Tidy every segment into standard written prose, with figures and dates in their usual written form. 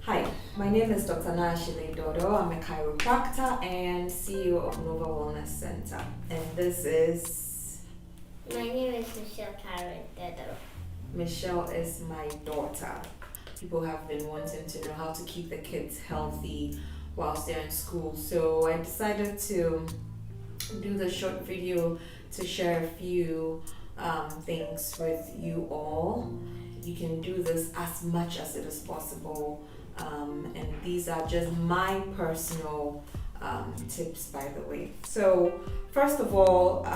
Hi, my name is Dr. Naa Asheley DORDOR. I'm a chiropractor and CEO of Nova Wellness Center. And this is... My name is Michelle DORDOR. Michelle is my daughter. People have been wanting to know how to keep the kids healthy whilst they're in school. So I decided to do the short video to share a few things with you all. You can do this as much as it is possible. And these are just my personal tips, by the way. So first of all,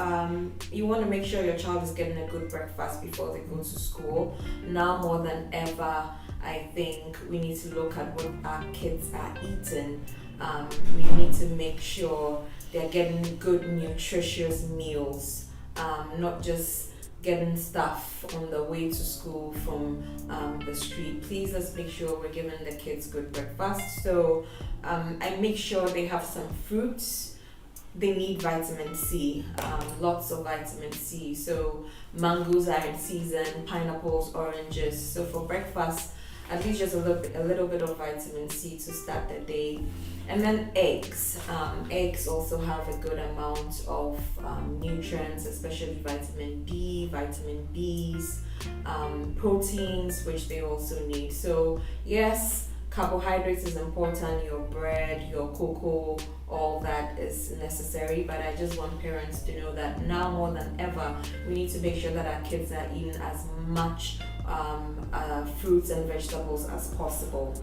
you want to make sure your child is getting a good breakfast before they go to school. Now more than ever, I think we need to look at what our kids are eating. We need to make sure they're getting good nutritious meals, not just getting stuff on the way to school from the street. Please, let's make sure we're giving the kids good breakfast. So I make sure they have some fruits. They need vitamin C, lots of vitamin C. So mangoes are in season, pineapples, oranges. So for breakfast, at least just a little bit of vitamin C to start the day. And then eggs. Eggs also have a good amount of nutrients, especially vitamin D, vitamin Bs, proteins, which they also need. So yes, carbohydrates is important, your bread, your cocoa, all that is necessary, but I just want parents to know that now more than ever, we need to make sure that our kids are eating as much fruits and vegetables as possible.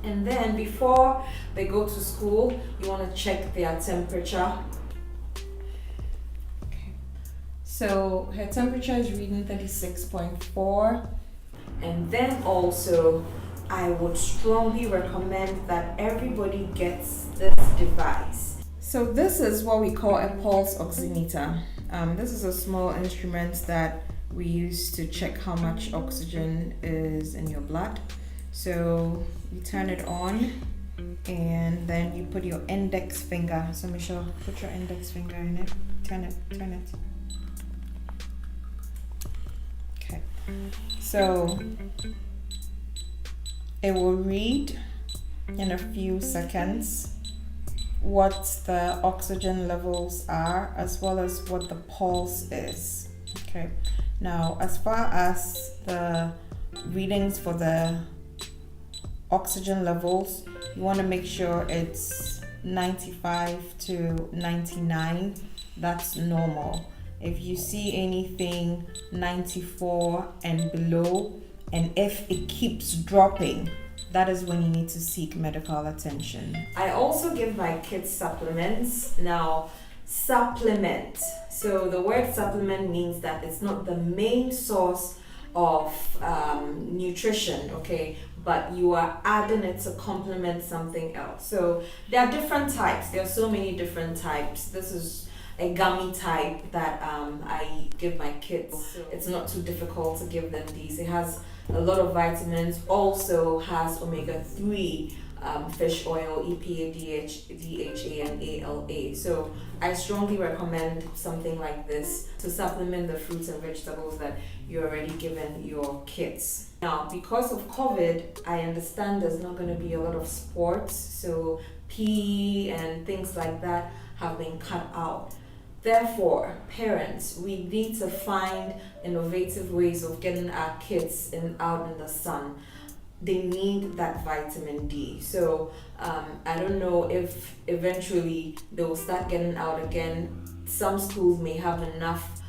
And then before they go to school, you want to check their temperature. Okay. So her temperature is reading 36.4. And then also, I would strongly recommend that everybody gets this device. So this is what we call a pulse oximeter. This is a small instrument that we use to check how much oxygen is in your blood. So you turn it on and then you put your index finger. So Michelle, put your index finger in it. Turn it. Okay. So it will read in a few seconds what the oxygen levels are as well as what the pulse is. Okay. Now, as far as the readings for the oxygen levels, you want to make sure it's 95 to 99. That's normal. If you see anything 94 and below, and if it keeps dropping, that is when you need to seek medical attention. I also give my kids supplements. Now, supplement. So the word supplement means that it's not the main source of nutrition, okay? But you are adding it to complement something else. So there are different types. There are so many different types. This is a gummy type that I give my kids. It's not too difficult to give them these. It has a lot of vitamins, also has omega-3 fish oil, EPA, DHA, and ALA. So I strongly recommend something like this to supplement the fruits and vegetables that you're already given your kids. Now, because of COVID, I understand there's not going to be a lot of sports, so PE and things like that have been cut out. Therefore, parents, we need to find innovative ways of getting our kids out in the sun. They need that vitamin D. So I don't know if eventually they will start getting out again. Some schools may have enough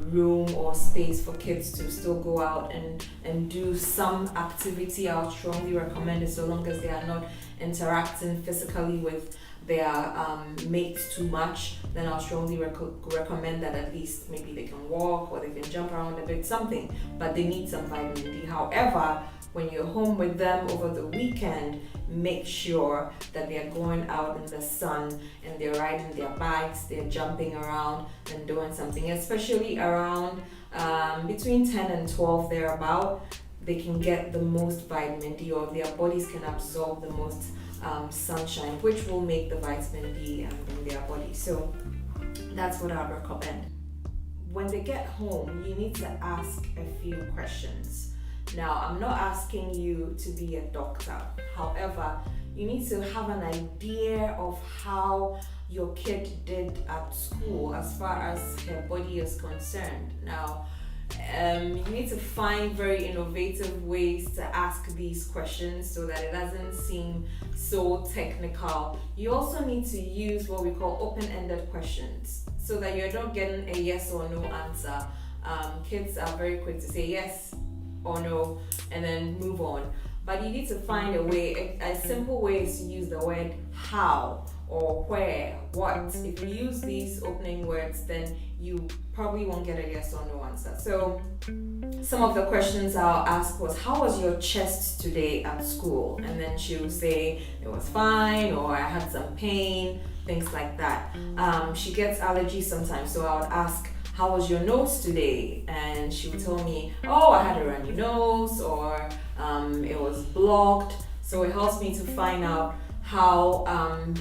room or space for kids to still go out and do some activity. I would strongly recommend it, so long as they are not interacting physically with their mates too much. Then I'll strongly recommend that at least maybe they can walk or they can jump around a bit, something, but they need some vitamin D. However, when you're home with them over the weekend, make sure that they're going out in the sun and they're riding their bikes, they're jumping around and doing something, especially around between 10 and 12 thereabout. They can get the most vitamin D, or their bodies can absorb the most sunshine, which will make the vitamin D in their body. So that's what I recommend. When they get home, you need to ask a few questions. Now, I'm not asking you to be a doctor. However, you need to have an idea of how your kid did at school as far as her body is concerned. Now, you need to find very innovative ways to ask these questions so that it doesn't seem so technical. You also need to use what we call open-ended questions so that you're not getting a yes or no answer. Kids are very quick to say yes or no and then move on. But you need to find a way, a simple way is to use the word how or where, what. If you use these opening words, then you probably won't get a yes or no answer. So some of the questions I'll ask was, how was your chest today at school? And then she would say, it was fine, or I had some pain, things like that. She gets allergies sometimes, so I would ask, how was your nose today? And she would tell me, oh, I had a runny nose, or it was blocked. So it helps me to find out how,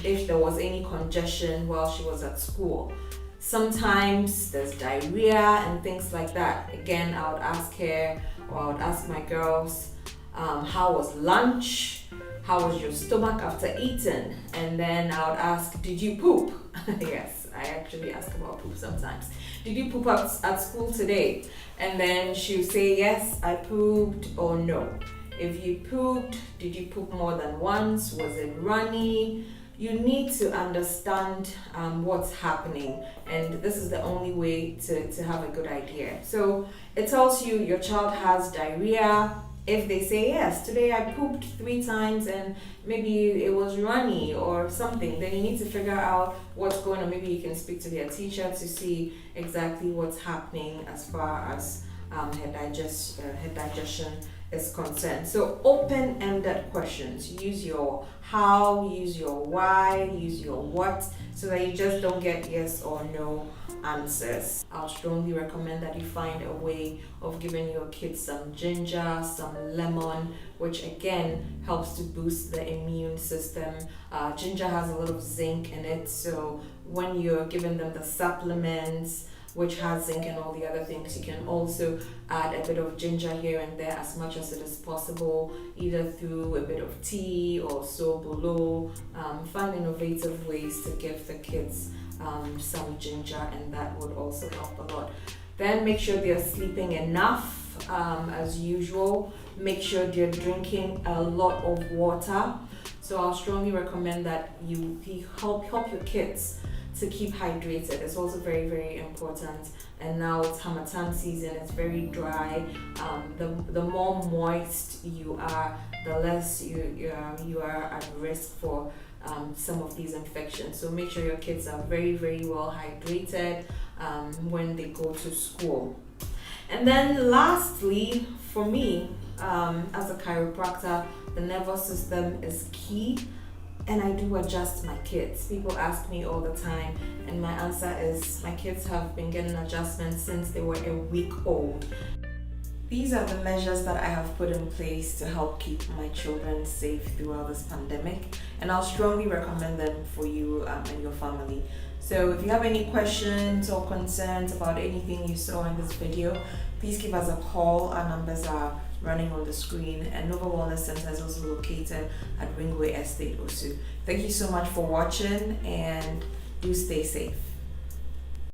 if there was any congestion while she was at school. Sometimes there's diarrhea and things like that. Again, I would ask her, or I would ask my girls, how was lunch? How was your stomach after eating? And then I would ask, did you poop? Yes, I actually ask about poop sometimes. Did you poop at school today? And then she would say, yes, I pooped, or no. If you pooped, did you poop more than once? Was it runny? You need to understand what's happening, and this is the only way to have a good idea. So it tells you your child has diarrhea. If they say, yes, today I pooped 3 times and maybe it was runny or something, then you need to figure out what's going on. Maybe you can speak to their teacher to see exactly what's happening as far as her digestion is concerned. So open-ended questions. Use your how, use your why, use your what, so that you just don't get yes or no answers. I'll strongly recommend that you find a way of giving your kids some ginger, some lemon, which again helps to boost the immune system. Ginger has a lot of zinc in it, so when you're giving them the supplements, which has zinc and all the other things, you can also add a bit of ginger here and there as much as it is possible, either through a bit of tea or so below. Find innovative ways to give the kids some ginger, and that would also help a lot. Then make sure they're sleeping enough, as usual. Make sure they're drinking a lot of water. So I'll strongly recommend that you help your kids to keep hydrated. It's also very, very important. And now it's Harmattan season, it's very dry. The more moist you are, the less you are at risk for some of these infections. So make sure your kids are very, very well hydrated when they go to school. And then lastly, for me, as a chiropractor, the nervous system is key. And I do adjust my kids. People ask me all the time, and my answer is my kids have been getting adjustments since they were a week old. These are the measures that I have put in place to help keep my children safe throughout this pandemic, and I'll strongly recommend them for you and your family. So if you have any questions or concerns about anything you saw in this video, please give us a call. Our numbers are running on the screen, and Nova Wellness Center is also located at Ringway Estate, Osu. Thank you so much for watching, and do stay safe.